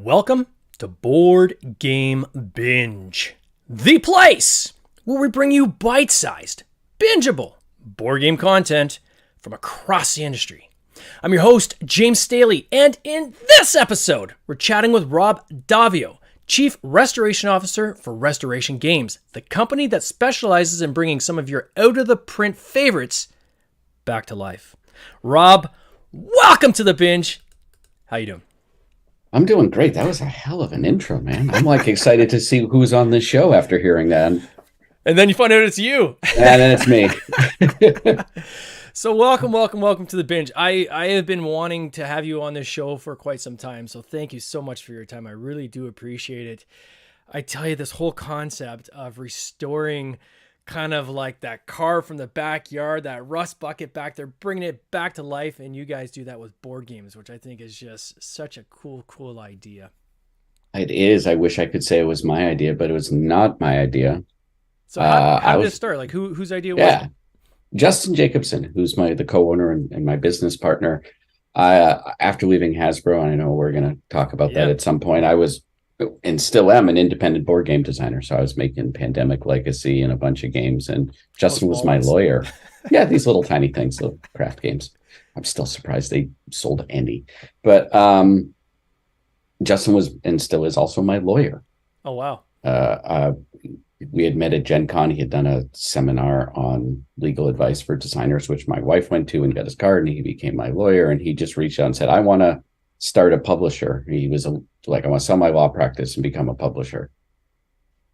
Welcome to Board Game Binge, the place where we bring you bite-sized, bingeable board game content from across the industry. I'm your host, James Staley, and in this episode, we're chatting with Rob Daviau, Chief Restoration Officer for Restoration Games, the company that specializes in bringing some of your out-of-the-print favorites back to life. Rob, welcome to the binge. How you doing? I'm doing great. That was a hell of an intro, man. I'm like excited to see who's on this show after hearing that. And then you find out it's you. And then it's me. So welcome to the binge. I have been wanting to have you on this show for quite some time. So thank you so much for your time. I really do appreciate it. I tell you, this whole concept of restoring kind of like that car from the backyard, that rust bucket back there, bringing it back to life. And you guys do that with board games, which I think is just such a cool idea. It is. I wish I could say it was my idea, but it was not my idea. So how did it start? Like whose idea was it? Justin Jacobson, who's the co-owner and my business partner. After leaving Hasbro, and I know we're going to talk about that at some point, I was and still am an independent board game designer. So I was making Pandemic Legacy and a bunch of games, and Justin was my lawyer. Yeah, these little tiny things, little craft games. I'm still surprised they sold any. But Justin was and still is also my lawyer. Oh, wow. We had met at Gen Con. He had done a seminar on legal advice for designers, which my wife went to and got his card, and he became my lawyer. And he just reached out and said, I want to start a publisher. He was like, I want to sell my law practice and become a publisher.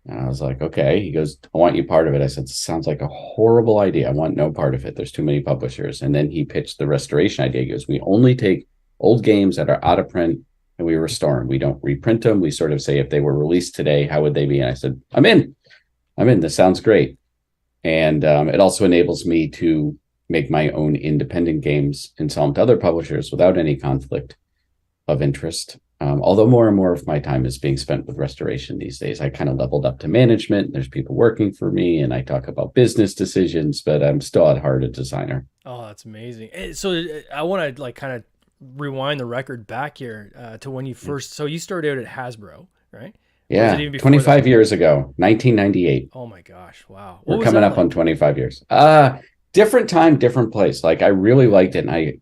And I was like, okay. He goes, I want you part of it. I said, sounds like a horrible idea. I want no part of it. There's too many publishers. And then he pitched the restoration idea. He goes, we only take old games that are out of print and we restore them. We don't reprint them. We sort of say, if they were released today, how would they be? And I said, I'm in. This sounds great. And it also enables me to make my own independent games and sell them to other publishers without any conflict of interest. Although more and more of my time is being spent with restoration these days. I kind of leveled up to management. There's people working for me and I talk about business decisions, but I'm still at heart a designer. Oh, that's amazing. So I want to kind of rewind the record back here to when you first, so you started out at Hasbro, right? Yeah, 25 years ago, 1998. Oh my gosh, wow. We're coming up on 25 years. Different time, different place. Like I really liked it. And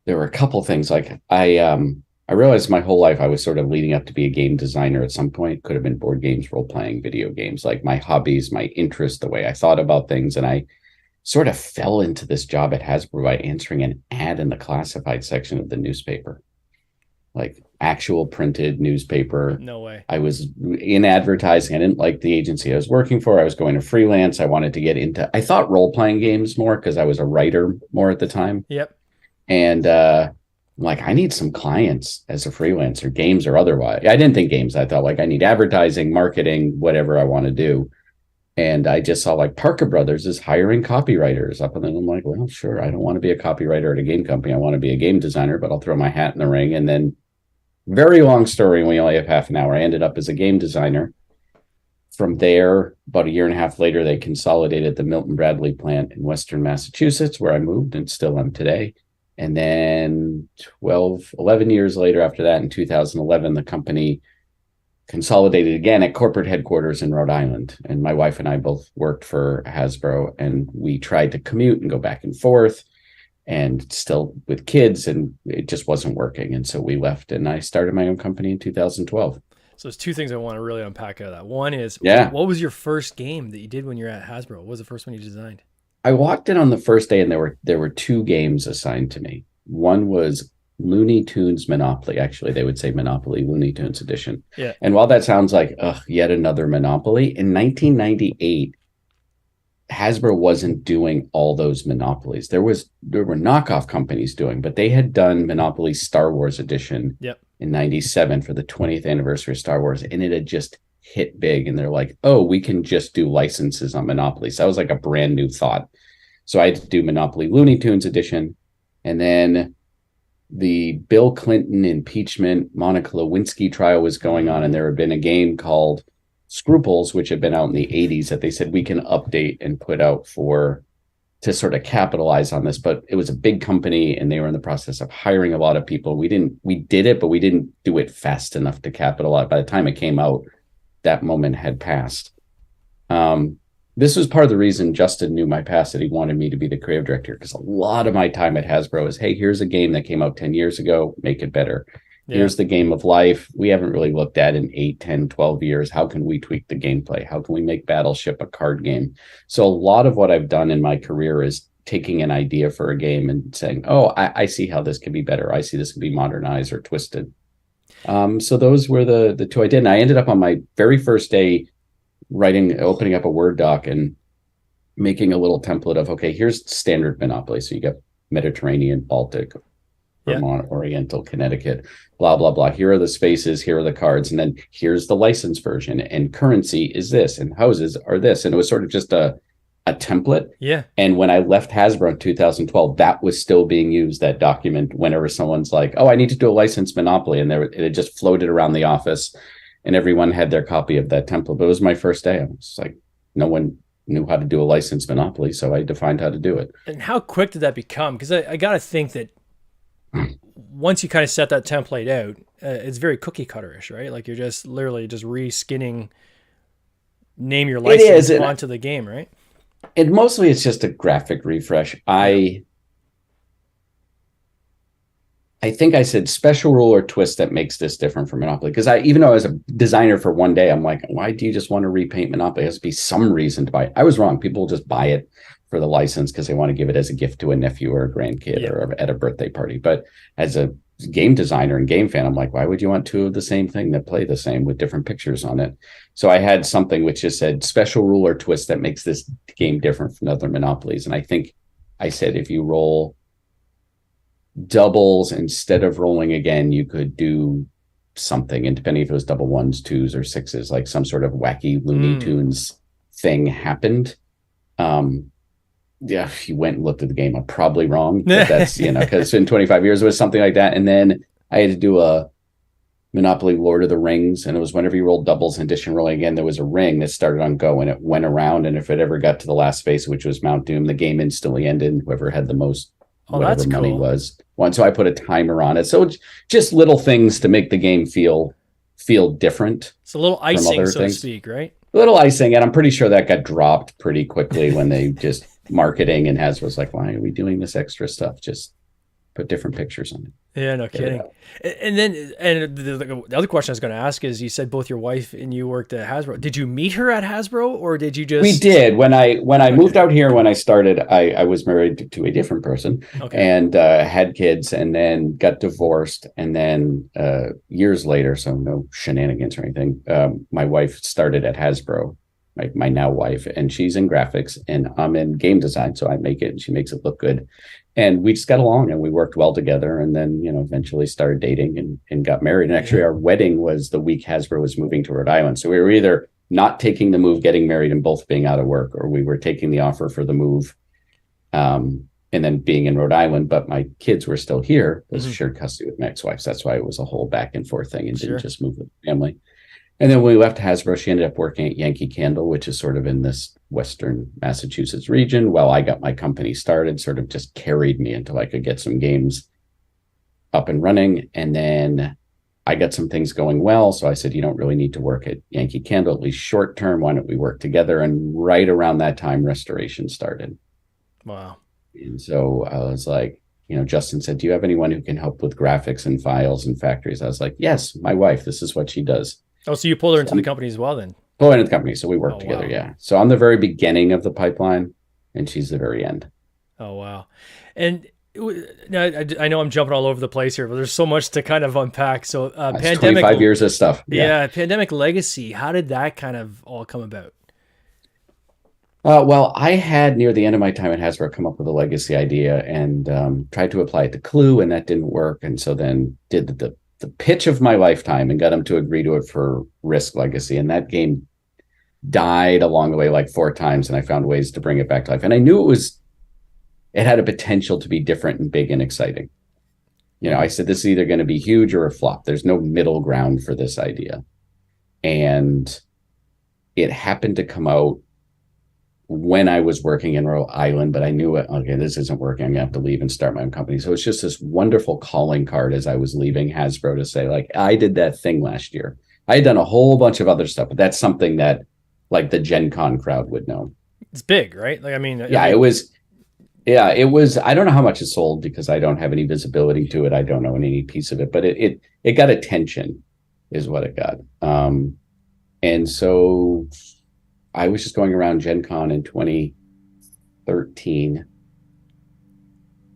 there were a couple things. Like I realized my whole life I was sort of leading up to be a game designer at some point. Could have been board games, role-playing, video games, like my hobbies, my interest, the way I thought about things. And I sort of fell into this job at Hasbro by answering an ad in the classified section of the newspaper. Like actual printed newspaper. No way. I was in advertising. I didn't like the agency I was working for. I was going to freelance. I wanted to get into, I thought role-playing games more because I was a writer more at the time. Yep. And I'm like, I need some clients as a freelancer, games or otherwise. I didn't think games. I thought like I need advertising, marketing, whatever I want to do. And I just saw like Parker Brothers is hiring copywriters up. And then I'm like, well, sure. I don't want to be a copywriter at a game company. I want to be a game designer, but I'll throw my hat in the ring. And then very long story. We only have half an hour. I ended up as a game designer. From there, about a year and a half later, they consolidated the Milton Bradley plant in Western Massachusetts, where I moved and still am today. And then 11 years later after that, in 2011, the company consolidated again at corporate headquarters in Rhode Island. And my wife and I both worked for Hasbro, and we tried to commute and go back and forth, and still with kids, and it just wasn't working. And so we left, and I started my own company in 2012. So there's two things I want to really unpack out of that. One is, what was your first game that you did when you were at Hasbro? What was the first one you designed? I walked in on the first day, and there were two games assigned to me. One was Looney Tunes Monopoly. Actually, they would say Monopoly Looney Tunes Edition. Yeah. And while that sounds like yet another Monopoly, in 1998, Hasbro wasn't doing all those monopolies. There were knockoff companies doing, but they had done Monopoly Star Wars Edition in 97 for the 20th anniversary of Star Wars, and it had just hit big. And they're like, oh, we can just do licenses on Monopoly. So that was like a brand new thought. So I had to do Monopoly Looney Tunes Edition. And then the Bill Clinton impeachment Monica Lewinsky trial was going on, and there had been a game called Scruples, which had been out in the 80s, that they said we can update and put out for to sort of capitalize on this, but it was a big company and they were in the process of hiring a lot of people. We did it, but we didn't do it fast enough to capitalize. By the time it came out, that moment had passed. This was part of the reason Justin knew my past, that he wanted me to be the creative director, because a lot of my time at Hasbro is, hey, here's a game that came out 10 years ago, make it better. Yeah. Here's the game of life we haven't really looked at in 8, 10, 12 years. How can we tweak the gameplay? How can we make Battleship a card game? So a lot of what I've done in my career is taking an idea for a game and saying, oh, I see how this could be better. I see this could be modernized or twisted. So those were the two I did. And I ended up on my very first day opening up a Word doc and making a little template of, okay, here's standard Monopoly. So you got Mediterranean, Baltic, Vermont, Oriental, Connecticut, blah, blah, blah. Here are the spaces, here are the cards. And then here's the license version, and currency is this, and houses are this. And it was sort of just a template. Yeah. And when I left Hasbro in 2012, that was still being used, that document, whenever someone's like, oh, I need to do a licensed Monopoly. And it just floated around the office and everyone had their copy of that template. But it was my first day. I was like, no one knew how to do a licensed Monopoly. So I defined how to do it. And how quick did that become? Because I got to think that once you kind of set that template out, it's very cookie cutter-ish, right? Like you're just literally just reskinning, name your license onto the game, right? And mostly it's just a graphic refresh. I think I said special rule or twist that makes this different from Monopoly. Because even though I was a designer for one day, I'm like, why do you just want to repaint Monopoly? There has to be some reason to buy it. I was wrong. People just buy it for the license because they want to give it as a gift to a nephew or a grandkid or at a birthday party. But as a game designer and game fan, I'm like, why would you want two of the same thing that play the same with different pictures on it? So I had something which just said special rule or twist that makes this game different from other Monopolies. And I think I said, if you roll doubles instead of rolling again, you could do something. And depending if it was double ones, twos, or sixes, like some sort of wacky Looney Tunes thing happened. Yeah, if you went and looked at the game, I'm probably wrong. But that's, because in 25 years it was something like that. And then I had to do a Monopoly Lord of the Rings. And it was whenever you rolled doubles in addition rolling again, there was a ring that started on go and it went around. And if it ever got to the last space, which was Mount Doom, the game instantly ended. Whoever had the most whatever money was one. So I put a timer on it. So it's just little things to make the game feel different. It's a little icing, so to speak, right? A little icing. And I'm pretty sure that got dropped pretty quickly when they just marketing and Hasbro's like, why are we doing this extra stuff? Just put different pictures on it. Yeah, no kidding. And then the other question I was going to ask is, you said both your wife and you worked at Hasbro. Did you meet her at Hasbro, or did you just? We did. When I moved out here, when I started, I was married to a different person and had kids, and then got divorced. And then years later, so no shenanigans or anything, my wife started at Hasbro, my now wife, and she's in graphics and I'm in game design. So I make it and she makes it look good. And we just got along and we worked well together, and then, eventually started dating and got married. And actually our wedding was the week Hasbro was moving to Rhode Island. So we were either not taking the move, getting married and both being out of work, or we were taking the offer for the move and then being in Rhode Island. But my kids were still here. It was shared custody with my ex-wife. So that's why it was a whole back and forth thing and didn't just move with the family. And then when we left Hasbro, she ended up working at Yankee Candle, which is sort of in this Western Massachusetts region. While I got my company started, sort of just carried me until I could get some games up and running. And then I got some things going well. So I said, you don't really need to work at Yankee Candle, at least short term. Why don't we work together? And right around that time, Restoration started. Wow. And so I was like, Justin said, do you have anyone who can help with graphics and files and factories? I was like, yes, my wife, this is what she does. Oh, so you pulled her into the company as well then? Pulled into the company. So we worked together. Wow. Yeah. So I'm the very beginning of the pipeline and she's the very end. Oh, wow. And now I know I'm jumping all over the place here, but there's so much to kind of unpack. So pandemic, 25 years of stuff. Yeah. Pandemic Legacy. How did that kind of all come about? Well, I had near the end of my time at Hasbro come up with a legacy idea and tried to apply it to Clue, and that didn't work. And so then did the pitch of my lifetime and got them to agree to it for Risk Legacy. And that game died along the way like 4 times, and I found ways to bring it back to life. And I knew it had a potential to be different and big and exciting. I said, this is either going to be huge or a flop. There's no middle ground for this idea. And it happened to come out when I was working in Rhode Island, but I knew it. Okay, this isn't working. I'm gonna have to leave and start my own company. So it's just this wonderful calling card as I was leaving Hasbro to say, like, I did that thing last year. I had done a whole bunch of other stuff, but that's something that like the Gen Con crowd would know. It's big, right? Like, I mean, it was. Yeah, it was. I don't know how much it sold because I don't have any visibility to it. I don't know any piece of it, but it got attention, is what it got. And so I was just going around Gen Con in 2013,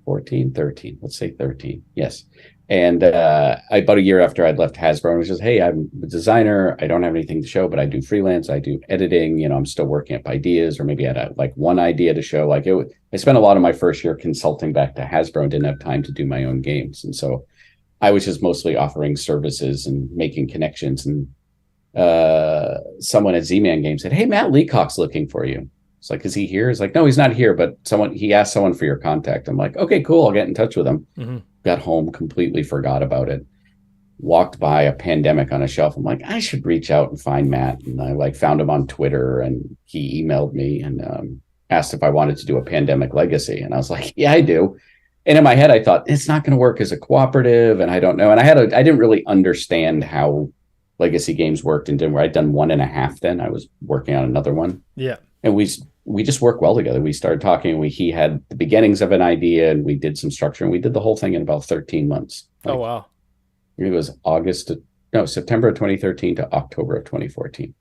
14, 13, let's say 13. Yes. And about a year after I'd left Hasbro, I was just, hey, I'm a designer. I don't have anything to show, but I do freelance. I do editing. You know, I'm still working up ideas, or maybe I had like one idea to show. Like I spent a lot of my first year consulting back to Hasbro and didn't have time to do my own games. And so I was just mostly offering services and making connections. And someone at Z-Man Games said, hey, Matt Leacock's looking for you. It's like, is he here? It's like, no, he's not here, but he asked someone for your contact. I'm like, okay, cool. I'll get in touch with him. Mm-hmm. Got home, completely forgot about it. Walked by a Pandemic on a shelf. I'm like, I should reach out and find Matt. And I like found him on Twitter, and he emailed me and asked if I wanted to do a Pandemic Legacy. And I was like, yeah, I do. And in my head, I thought it's not going to work as a cooperative. And I don't know. And I didn't really understand how Legacy games worked and I'd done 1.5 then. I was working on another one. Yeah. And we just worked well together. We started talking. He had the beginnings of an idea, and we did some structure, and we did the whole thing in about 13 months. Like, oh, wow. It was September of 2013 to October of 2014.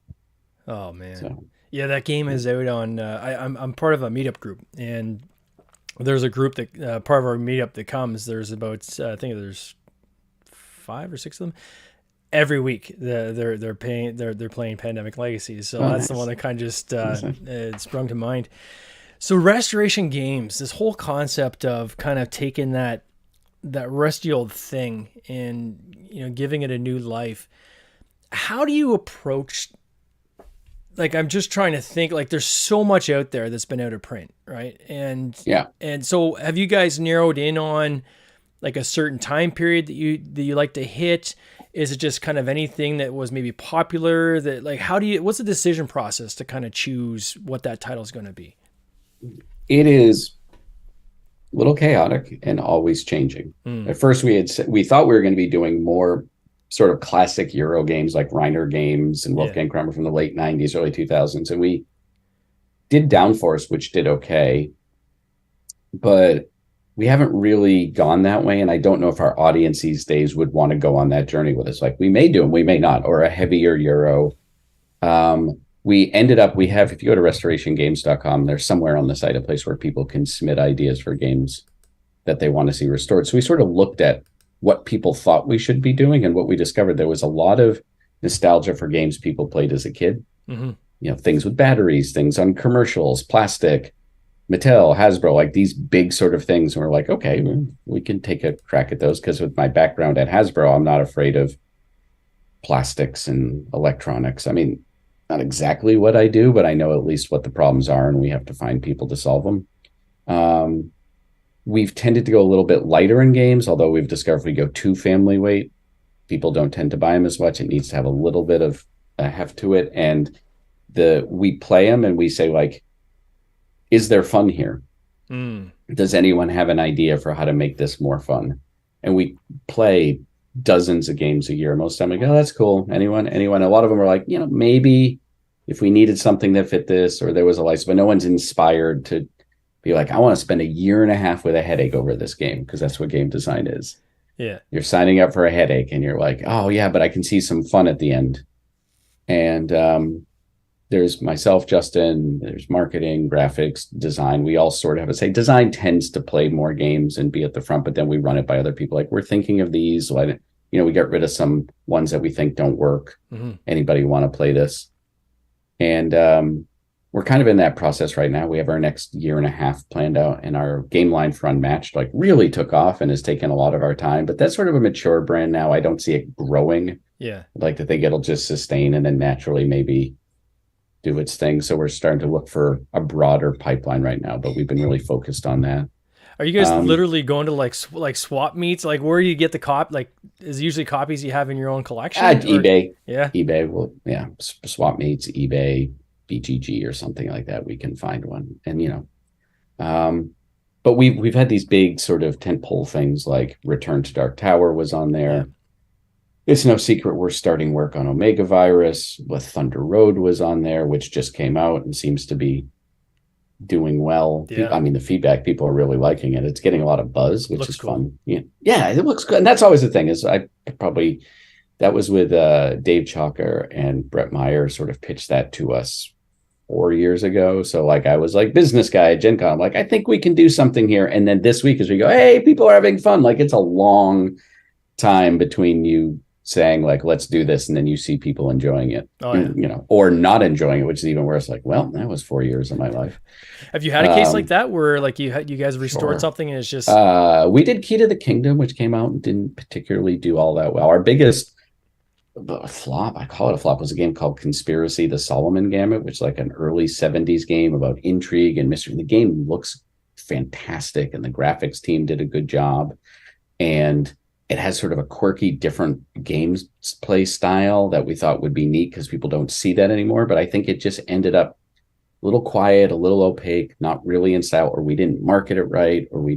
Oh, man. So, yeah, that game is out on, I'm part of a meetup group, and there's a group that, part of our meetup that comes, there's about, I think there's 5 or 6 of them. Every week they're playing Pandemic Legacy, so that's nice. The one that kind of just it sprung to mind. So Restoration Games, this whole concept of kind of taking that rusty old thing and, you know, giving it a new life. How do you approach? Like, I'm just trying to think. Like, there's so much out there that's been out of print, right? And yeah. And so, have you guys narrowed in on like a certain time period that you like to hit? Is it just kind of anything that was maybe popular that, like, what's the decision process to kind of choose what that title is going to be? It is a little chaotic and always changing. At first we thought we were going to be doing more sort of classic Euro games like Reiner Games and Wolfgang Kramer from the late 90s, early 2000s. And we did Downforce, which did okay, but we haven't really gone that way, and I don't know if our audience these days would want to go on that journey with us. Like, we may do them, we may not, or a heavier Euro. We ended up, if you go to restorationgames.com, there's somewhere on the site a place where people can submit ideas for games that they want to see restored. So we sort of looked at what people thought we should be doing, and what we discovered, there was a lot of nostalgia for games people played as a kid. Mm-hmm. You know, things with batteries, things on commercials, plastic, Mattel, Hasbro, like these big sort of things. And we're like, okay, we can take a crack at those, because with my background at Hasbro, I'm not afraid of plastics and electronics. I mean, not exactly what I do, but I know at least what the problems are, and we have to find people to solve them. We've tended to go a little bit lighter in games, although we've discovered if we go too family weight, people don't tend to buy them as much. It needs to have a little bit of heft to it. And we play them and we say, like, is there fun here? Does anyone have an idea for how to make this more fun? And we play dozens of games a year. Most of the time we go, oh, that's cool. Anyone? A lot of them are like, you know, maybe if we needed something that fit this, or there was a license, but no one's inspired to be like, I want to spend 1.5 years with a headache over this game, because that's what game design is. Yeah. You're signing up for a headache and you're like, oh yeah, but I can see some fun at the end. And there's myself, Justin, there's marketing, graphics, design. We all sort of have a say. Design tends to play more games and be at the front, but then we run it by other people. Like, we're thinking of these. We get rid of some ones that we think don't work. Mm-hmm. Anybody want to play this? And we're kind of in that process right now. We have our next 1.5 years planned out, and our game line for Unmatched really took off and has taken a lot of our time. But that's sort of a mature brand now. I don't see it growing. Yeah. I'd like to think it'll just sustain and then naturally maybe do its thing. So we're starting to look for a broader pipeline right now, but we've been really focused on that. Are you guys literally going to like swap meets? Like, where do you get the like, is it usually copies you have in your own collection? EBay. Yeah. eBay. Well, yeah. Swap meets, eBay. BGG or something like that, we can find one. And but we've had these big sort of tentpole things like Return to Dark Tower was on there. Yeah. It's no secret we're starting work on Omega Virus. With Thunder Road was on there, which just came out and seems to be doing well. Yeah. I mean, the feedback, people are really liking it. It's getting a lot of buzz, which is cool. fun. Yeah, it looks good. And that's always the thing is that was with Dave Chalker and Brett Meyer sort of pitched that to us 4 years ago. So like I was like business guy at Gen Con. I'm like, I think we can do something here. And then this week as we go, hey, people are having fun. Like it's a long time between you saying like, let's do this. And then you see people enjoying it, or not enjoying it, which is even worse. Like, well, that was 4 years of my life. Have you had a case like that where like you guys restored something and it's just... we did Key to the Kingdom, which came out and didn't particularly do all that well. Our biggest flop, I call it a flop, was a game called Conspiracy, the Solomon Gamut, which is like an early 70s game about intrigue and mystery. The game looks fantastic and the graphics team did a good job. And it has sort of a quirky, different gameplay style that we thought would be neat because people don't see that anymore. But I think it just ended up a little quiet, a little opaque, not really in style, or we didn't market it right, or we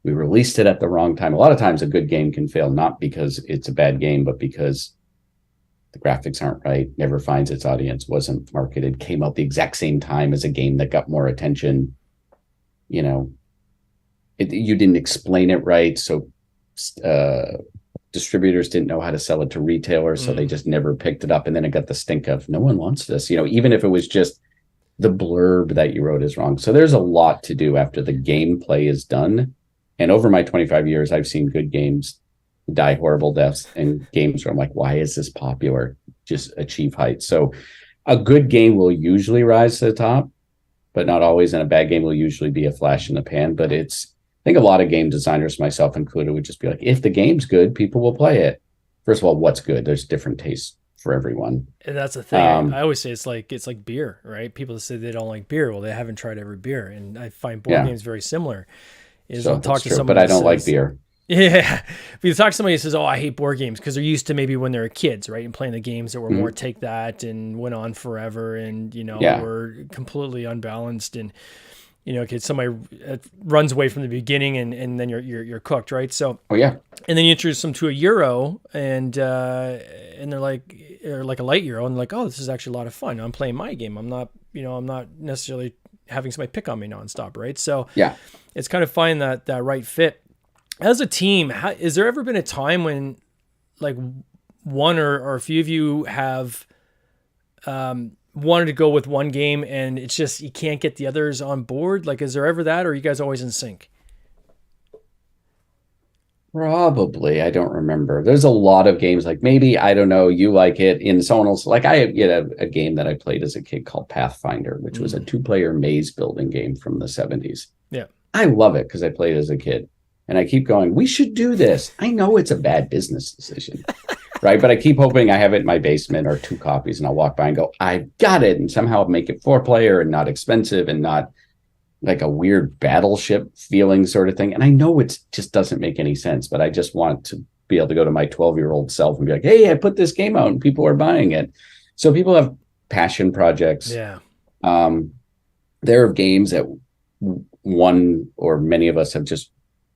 released it at the wrong time. A lot of times a good game can fail, not because it's a bad game, but because the graphics aren't right, never finds its audience, wasn't marketed, came out the exact same time as a game that got more attention. You didn't explain it right. So distributors didn't know how to sell it to retailers, so they just never picked it up. And then it got the stink of no one wants this, even if it was just the blurb that you wrote is wrong. So there's a lot to do after the gameplay is done. And over my 25 years, I've seen good games die horrible deaths and games where I'm like, why is this popular? Just achieve heights. So a good game will usually rise to the top, but not always. And a bad game will usually be a flash in the pan. But I think a lot of game designers, myself included, would just be like, if the game's good, people will play it. First of all, what's good? There's different tastes for everyone. And that's the thing. I always say it's like beer, right? People say they don't like beer. Well, they haven't tried every beer. And I find board games very similar. I'll talk to someone, but I don't like beer. Yeah. If you talk to somebody who says, oh, I hate board games, because they're used to maybe when they were kids, right? And playing the games that were more take that and went on forever and, were completely unbalanced. And, somebody runs away from the beginning and then you're cooked, right? So, and then you introduce them to a Euro and they're like a light Euro and they're like, oh, this is actually a lot of fun. I'm playing my game. I'm not necessarily having somebody pick on me nonstop, right? So it's kind of finding that right fit. As a team, has there ever been a time when like one or a few of you have wanted to go with one game and it's just you can't get the others on board? Like, is there ever that, or are you guys always in sync? Probably. I don't remember. There's a lot of games like maybe, I don't know, you like it in someone else. Like I had a game that I played as a kid called Pathfinder, which was a 2-player maze building game from the 70s. Yeah. I love it because I played as a kid. And I keep going, we should do this. I know it's a bad business decision, right? But I keep hoping I have it in my basement or 2 copies and I'll walk by and go, I got it. And somehow make it 4-player and not expensive and not like a weird battleship feeling sort of thing. And I know it just doesn't make any sense, but I just want to be able to go to my 12-year-old self and be like, hey, I put this game out and people are buying it. So people have passion projects. Yeah. There are games that one or many of us have just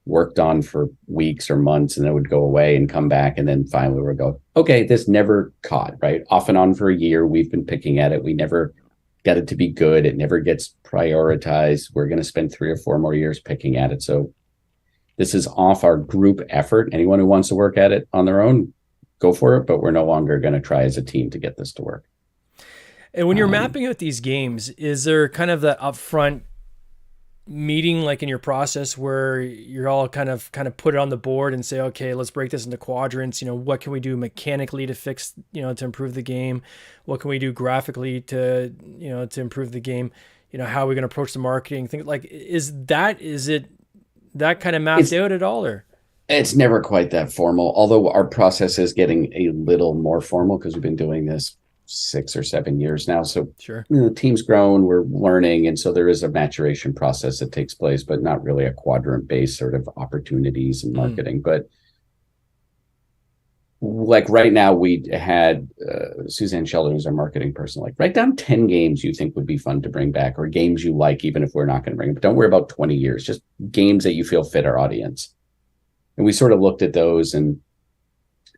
worked on for weeks or months and then would go away and come back. And then finally we'll go, okay, this never caught, right? Off and on for a year, we've been picking at it. We never got it to be good. It never gets prioritized. We're going to spend 3 or 4 more years picking at it. So this is off our group effort. Anyone who wants to work at it on their own, go for it. But we're no longer going to try as a team to get this to work. And when you're mapping out these games, is there kind of that upfront meeting like in your process where you're all kind of put it on the board and say, okay, let's break this into quadrants, what can we do mechanically to fix, to improve the game? What can we do graphically to improve the game? How are we going to approach the marketing? Things like, is it that kind of mapped out at all, or? It's never quite that formal, although our process is getting a little more formal because we've been doing this 6 or 7 years now. So sure, the team's grown, we're learning. And so there is a maturation process that takes place, but not really a quadrant based sort of opportunities and marketing. But like right now we had Suzanne Sheldon, who's our marketing person, like write down 10 games you think would be fun to bring back, or games you like, even if we're not going to bring them. But don't worry about 20 years, just games that you feel fit our audience. And we sort of looked at those and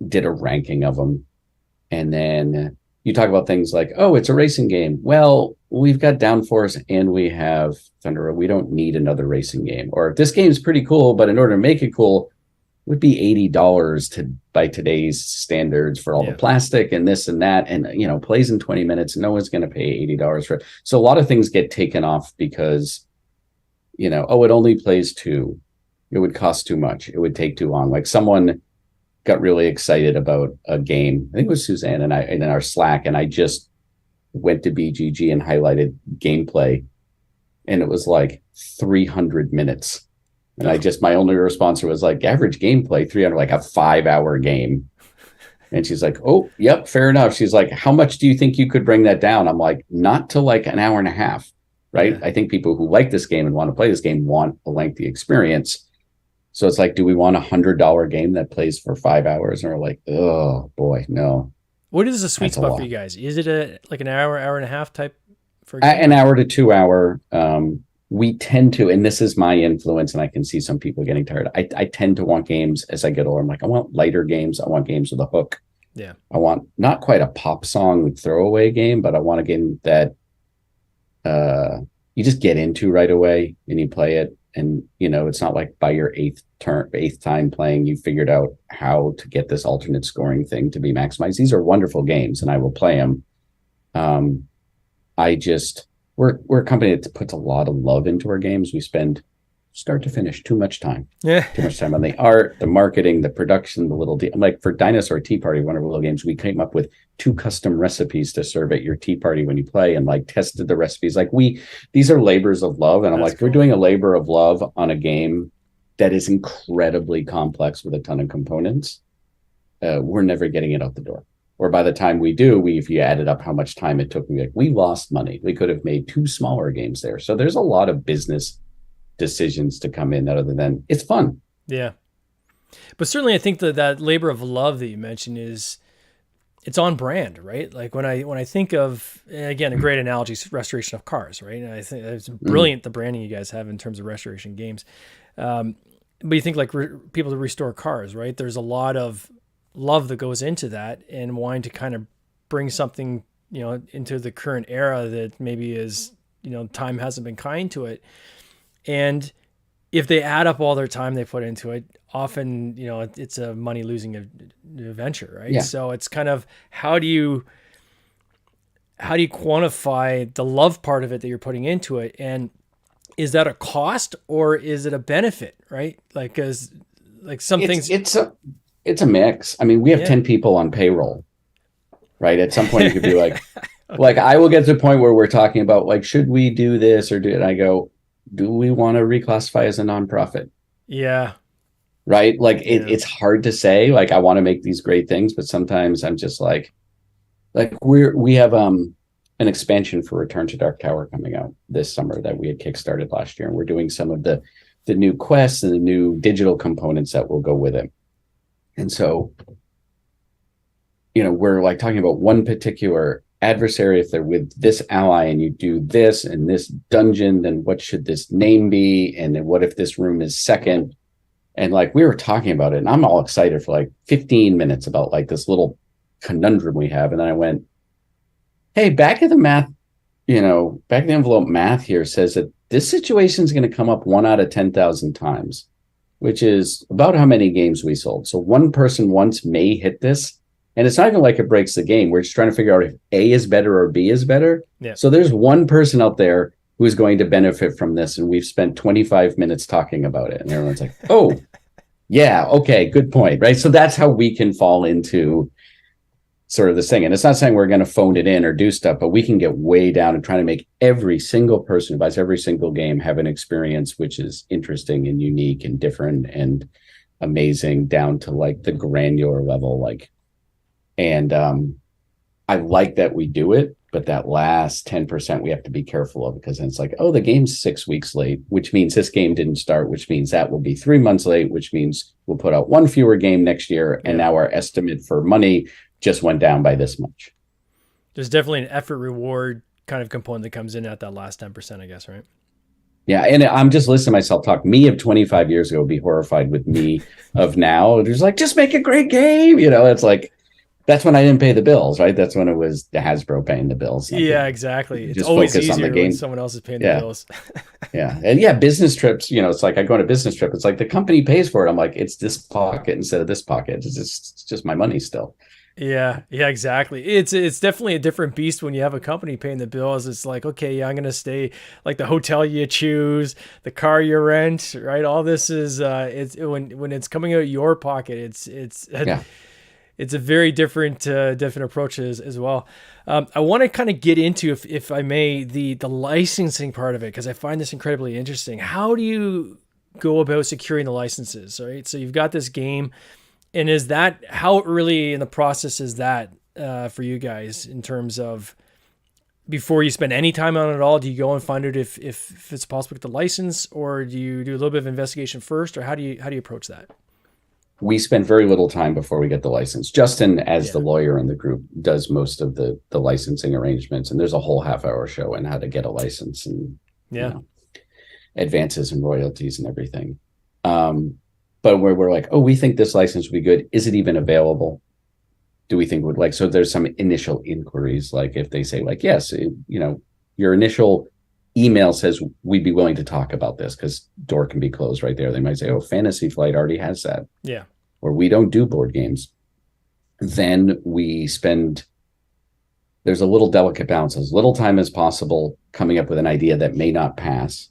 did a ranking of them. And then you talk about things like, oh, it's a racing game. Well, we've got Downforce and we have Thunder. We don't need another racing game. Or this game's pretty cool, but in order to make it cool, it would be $80 by today's standards for all the plastic and this and that. And, you know, plays in 20 minutes. No one's going to pay $80 for it. So a lot of things get taken off because, you know, oh, it only plays 2. It would cost too much. It would take too long. Like someone got really excited about a game. I think it was Suzanne and I in our Slack, and I just went to BGG and highlighted gameplay, and it was like 300 minutes. And my only response was like, average gameplay 300, like a 5-hour game. And she's like, oh, yep, fair enough. She's like, how much do you think you could bring that down? I'm like, not to like an hour and a half, right? Yeah. I think people who like this game and want to play this game want a lengthy experience. So it's like, do we want $100 game that plays for 5 hours? And we're like, oh boy, no. What is the sweet spot for you guys? Is it like an hour and a half type? For an hour to 2 hour. We tend to, and this is my influence, and I can see some people getting tired. I tend to want games as I get older. I'm like, I want lighter games. I want games with a hook. Yeah. I want not quite a pop song throwaway game, but I want a game that you just get into right away and you play it. And, you know, it's not like by your eighth time playing, you figured out how to get this alternate scoring thing to be maximized. These are wonderful games, and I will play them. We're a company that puts a lot of love into our games. We spend start to finish too much time. Yeah. Too much time on the art, the marketing, the production, the little like for Dinosaur Tea Party, one of our little games, we came up with 2 custom recipes to serve at your tea party when you play, and like tested the recipes. Like these are labors of love. And I'm like, cool. We're doing a labor of love on a game that is incredibly complex with a ton of components. We're never getting it out the door. Or by the time we do, if you added up how much time it took, we lost money. We could have made 2 smaller games there. So there's a lot of business decisions to come in other than it's fun. Yeah. But certainly I think that labor of love that you mentioned it's on brand, right? Like when I think of, again, a great analogy is restoration of cars, right? And I think it's brilliant, the branding you guys have in terms of restoration games. But you think like people that restore cars, right? There's a lot of love that goes into that, and wanting to kind of bring something, you know, into the current era that maybe is, you know, time hasn't been kind to it. And if they add up all their time they put into it, often, you know, it's a money losing venture, right? Yeah. So it's kind of, how do you quantify the love part of it that you're putting into it? And is that a cost or is it a benefit, right? Like, cause like some things, it's a mix. I mean, we have 10 people on payroll, right? At some point you could be like, okay. Like I will get to the point where we're talking about like, should we do this or do it? And I go, do we want to reclassify as a nonprofit? Yeah. Right. Like it's hard to say, like, I want to make these great things, but sometimes I'm just like we have an expansion for Return to Dark Tower coming out this summer that we had kickstarted last year. And we're doing some of the new quests and the new digital components that will go with it. And so, you know, we're like talking about one particular adversary. If they're with this ally and you do this and this dungeon, then what should this name be? And then what if this room is second? And like we were talking about it, and I'm all excited for like 15 minutes about like this little conundrum we have. And then I went, hey, back of the math, you know, back of the envelope math here says that this situation is going to come up 1 out of 10,000 times, which is about how many games we sold. So one person once may hit this. And it's not even like it breaks the game. We're just trying to figure out if A is better or B is better. Yeah. So there's one person out there who is going to benefit from this. And we've spent 25 minutes talking about it. And everyone's like, oh, yeah, okay, good point. Right. So that's how we can fall into sort of this thing. And it's not saying we're going to phone it in or do stuff, but we can get way down and try to make every single person who buys every single game have an experience which is interesting and unique and different and amazing, down to like the granular level. Like, and I like that we do it. But that last 10% we have to be careful of, because then it's like, oh, the game's 6 weeks late, which means this game didn't start, which means that will be 3 months late, which means we'll put out one fewer game next year. And now our estimate for money just went down by this much. There's definitely an effort reward kind of component that comes in at that last 10%, I guess, right? Yeah, and I'm just listening to myself talk. Me of 25 years ago would be horrified with me of now. There's like, just make a great game. It's like, that's when I didn't pay the bills, right? That's when it was the Hasbro paying the bills. Yeah, exactly. It's just always focus easier on the game. when someone else is paying the bills. Yeah. And business trips, it's like I go on a business trip. It's like the company pays for it. I'm like, it's this pocket instead of this pocket. It's just my money still. Yeah, exactly. It's definitely a different beast when you have a company paying the bills. It's like, okay, yeah, I'm going to stay, like the hotel you choose, the car you rent, right? All this is, when it's coming out of your pocket, it's a very different approach as well. I want to kind of get into, if I may, the licensing part of it, because I find this incredibly interesting. How do you go about securing the licenses, right? So you've got this game, and how early in the process is that for you guys in terms of before you spend any time on it at all? Do you go and find it if it's possible to get the license, or do you do a little bit of investigation first, or how do you approach that? We spend very little time before we get the license. Justin, as the lawyer in the group, does most of the licensing arrangements, and there's a whole half-hour show on how to get a license and advances and royalties and everything. But where we're like, oh, we think this license would be good. Is it even available? Do we think would like? So there's some initial inquiries, like if they say like, yes, your initial email says we'd be willing to talk about this, because door can be closed right there. They might say, oh, Fantasy Flight already has that. Yeah. Or we don't do board games. Then there's a little delicate balance, as little time as possible coming up with an idea that may not pass.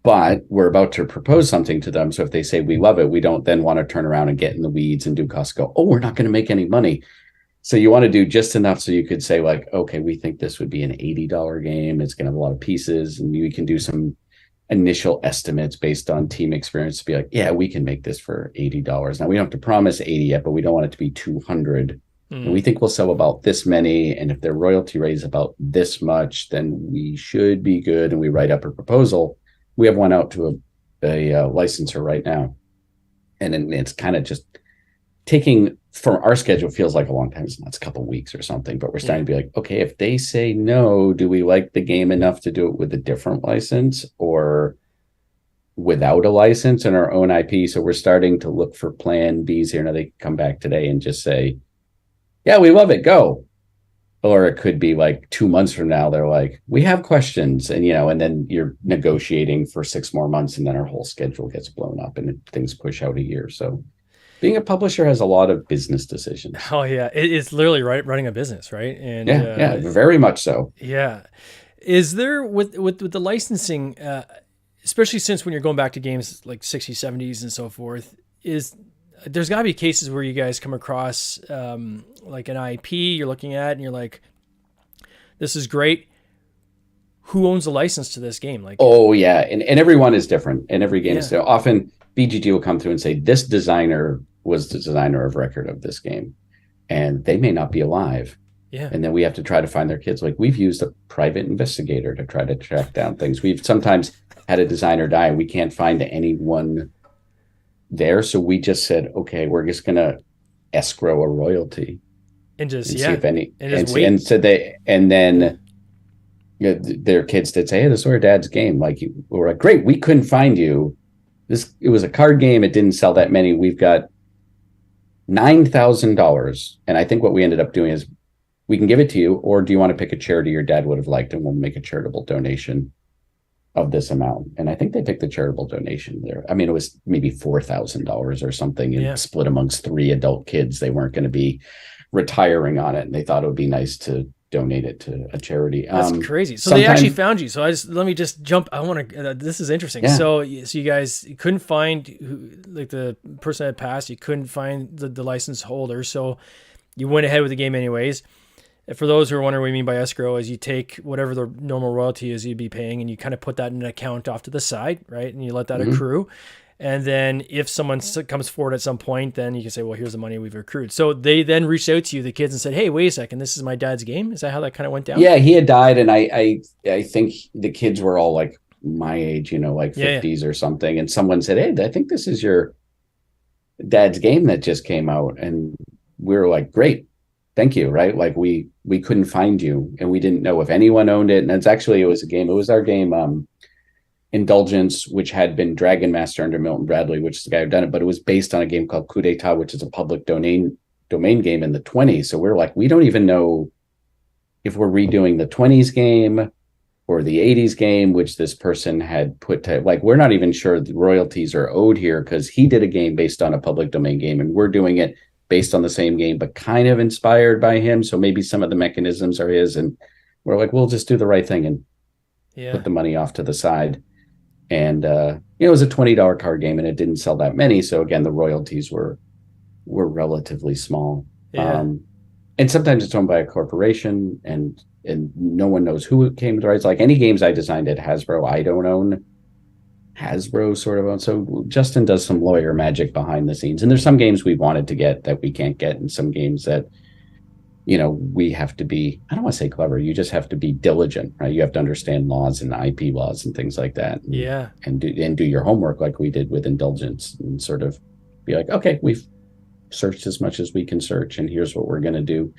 But we're about to propose something to them. So if they say we love it, we don't then want to turn around and get in the weeds and do costs, go, oh, we're not going to make any money. So you want to do just enough so you could say like, okay, we think this would be an $80 game. It's going to have a lot of pieces, and we can do some initial estimates based on team experience to be like, yeah, we can make this for $80. Now we don't have to promise 80 yet, but we don't want it to be 200. And we think we'll sell about this many. And if their royalty rate is about this much, then we should be good. And we write up a proposal. We have one out to a licensor right now. And then it's kind of just taking, from our schedule, feels like a long time. It's a couple of weeks or something, but we're starting to be like, okay, if they say no, do we like the game enough to do it with a different license or without a license and our own IP? So we're starting to look for plan Bs here. Now they come back today and just say, yeah, we love it, go. Or it could be like 2 months from now, they're like, we have questions. And, and then you're negotiating for 6 more months, and then our whole schedule gets blown up and things push out a year. So being a publisher has a lot of business decisions. Oh yeah. It's literally running a business, right? And yeah, very much so. Yeah. Is there with the licensing, especially since when you're going back to games like 60s, 70s and so forth, there's got to be cases where you guys come across like an IP you're looking at and you're like, this is great. Who owns the license to this game? Like, oh yeah, and everyone is different, and every game is different. Often BGG will come through and say this designer was the designer of record of this game, and they may not be alive. Yeah, and then we have to try to find their kids. Like we've used a private investigator to try to track down things. We've sometimes had a designer die, and we can't find anyone there, so we just said, okay, we're just gonna escrow a royalty and just see if any wait. And so then their kids did say, hey, this is our dad's game. Like we're like, great, we couldn't find you. It was a card game, it didn't sell that many. We've got $9,000, and I think what we ended up doing is we can give it to you, or do you want to pick a charity your dad would have liked, and we'll make a charitable donation of this amount. And I think they picked the charitable donation there. I mean, it was maybe $4,000 or something, and split amongst 3 adult kids. They weren't going to be retiring on it, and they thought it would be nice to donate it to a charity. That's crazy. So they actually found you. So let me just jump. I want to, this is interesting. Yeah. So you guys couldn't find the person that had passed. You couldn't find the license holder. So you went ahead with the game anyways. For those who are wondering what we mean by escrow, is you take whatever the normal royalty is you'd be paying, and you kind of put that in an account off to the side, right? And you let that accrue. And then if someone comes forward at some point, then you can say, well, here's the money we've accrued. So they then reached out to you, the kids, and said, hey, wait a second, this is my dad's game. Is that how that kind of went down? Yeah, he had died, and I think the kids were all like my age, like 50s or something. And someone said, hey, I think this is your dad's game that just came out. And we were like, great, thank you, right? Like we couldn't find you, and we didn't know if anyone owned it. And it was our game, Indulgence, which had been Dragon Master under Milton Bradley, which is the guy who done it, but it was based on a game called Coup d'etat, which is a public domain game in the 20s. So we're like, we don't even know if we're redoing the 20s game or the 80s game, which this person had put to, like, we're not even sure the royalties are owed here, because he did a game based on a public domain game, and we're doing it based on the same game, but kind of inspired by him. So maybe some of the mechanisms are his, and we're like, we'll just do the right thing and put the money off to the side. And it was a $20 card game, and it didn't sell that many. So again, the royalties were relatively small. And sometimes it's owned by a corporation, and no one knows who came to the rights. Like any games I designed at Hasbro, I don't own. Hasbro sort of owns. So Justin does some lawyer magic behind the scenes. And there's some games we wanted to get that we can't get, and some games that, we have to be, I don't want to say clever, you just have to be diligent, right? You have to understand laws and IP laws and things like that. And do your homework like we did with Indulgence, and sort of be like, okay, we've searched as much as we can search, and here's what we're going to do.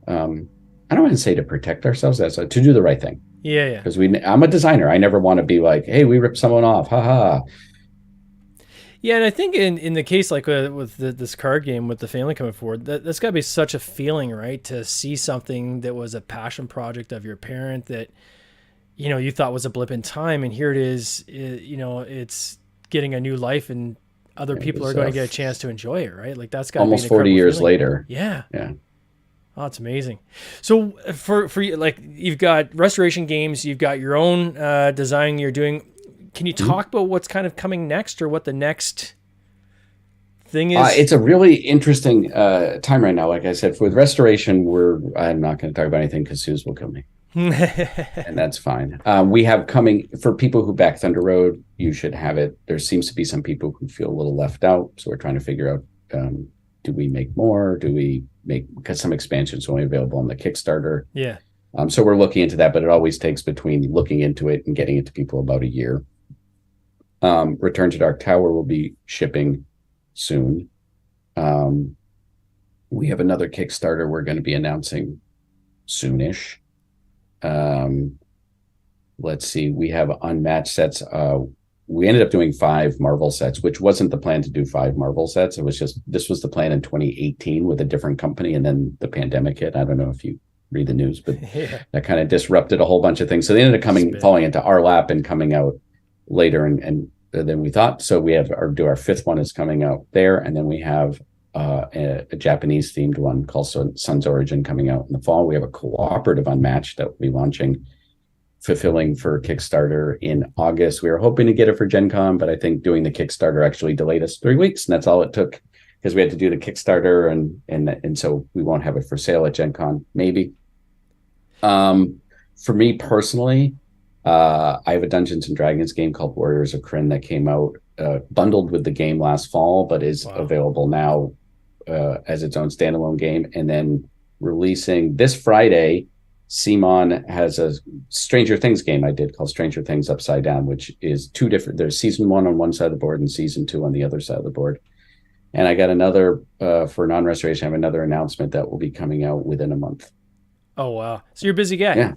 I don't want to say to protect ourselves, that's to do the right thing. Because I'm a designer. I never want to be like, hey, we ripped someone off. Ha. Yeah, and I think in the case like with this card game with the family coming forward, that's got to be such a feeling, right? To see something that was a passion project of your parent that, you thought was a blip in time, and here it is, it's getting a new life, and other people are going to get a chance to enjoy it, right? Like that's got almost 40 years later. Yeah. Oh, it's amazing. So for you, like, you've got restoration games, you've got your own design you're doing. Can you talk about what's kind of coming next, or what the next thing is? It's a really interesting time right now. Like I said, with restoration, I'm not going to talk about anything because Suze will kill me. And that's fine. We have coming, for people who back Thunder Road, you should have it. There seems to be some people who feel a little left out. So we're trying to figure out, do we make more? Do we make, because some expansions are only available on the Kickstarter. Yeah. So we're looking into that, but it always takes between looking into it and getting it to people about a year. Return to Dark Tower will be shipping soon. We have another Kickstarter we're going to be announcing soonish. Let's see, we have Unmatched sets. We ended up doing 5 Marvel sets, which wasn't the plan to do 5 Marvel sets. It was just, this was the plan in 2018 with a different company, and then the pandemic hit. I don't know if you read the news, but that kind of disrupted a whole bunch of things. So they ended up falling into our lap and coming out later and than we thought. So we have our 5th one is coming out there, and then we have a Japanese themed one called Sun's Origin coming out in the fall. We have a cooperative Unmatched that will be launching, fulfilling for Kickstarter in August. We were hoping to get it for Gen Con, but I think doing the Kickstarter actually delayed us 3 weeks, and that's all it took, because we had to do the Kickstarter, and so we won't have it for sale at Gen Con, maybe. For me personally, I have a Dungeons and Dragons game called Warriors of Krynn that came out bundled with the game last fall, but is available now as its own standalone game. And then releasing this Friday, Simon has a Stranger Things game I did called Stranger Things Upside Down, which is 2 different. There's season 1 on one side of the board and season 2 on the other side of the board. And I got another for non-restoration. I have another announcement that will be coming out within a month. Oh, wow. So you're a busy guy. Yeah,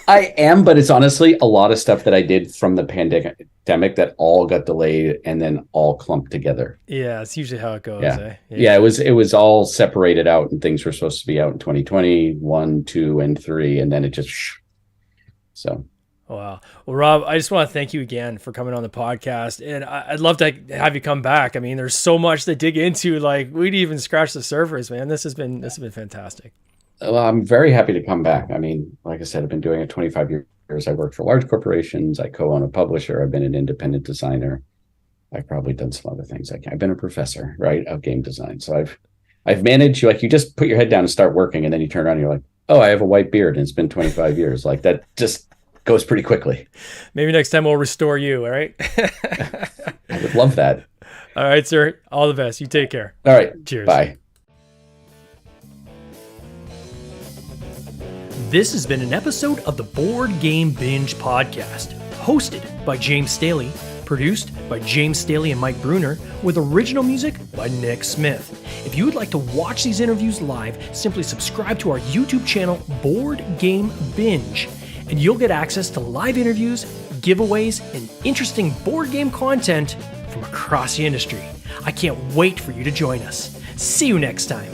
I am, but it's honestly a lot of stuff that I did from the pandemic that all got delayed and then all clumped together. Yeah, it's usually how it goes. Yeah, it was all separated out, and things were supposed to be out in 2020, 1, 2, and 3, and then it just so. Wow. Well, Rob, I just want to thank you again for coming on the podcast, and I'd love to have you come back. I mean, there's so much to dig into. Like, we didn't even scratch the surface, man. This has been fantastic. Well, I'm very happy to come back. I mean, like I said, I've been doing it 25 years. I worked for large corporations. I co-own a publisher. I've been an independent designer. I've probably done some other things. I've been a professor, right, of game design. So I've managed, like, you just put your head down and start working, and then you turn around and you're like, oh, I have a white beard, and it's been 25 years. Like, that just goes pretty quickly. Maybe next time we'll restore you, all right? I would love that. All right, sir. All the best. You take care. All right. Cheers. Bye. This has been an episode of the Board Game Binge podcast, hosted by James Staley, produced by James Staley and Mike Bruner, with original music by Nick Smith. If you would like to watch these interviews live, simply subscribe to our YouTube channel, Board Game Binge, and you'll get access to live interviews, giveaways, and interesting board game content from across the industry. I can't wait for you to join us. See you next time.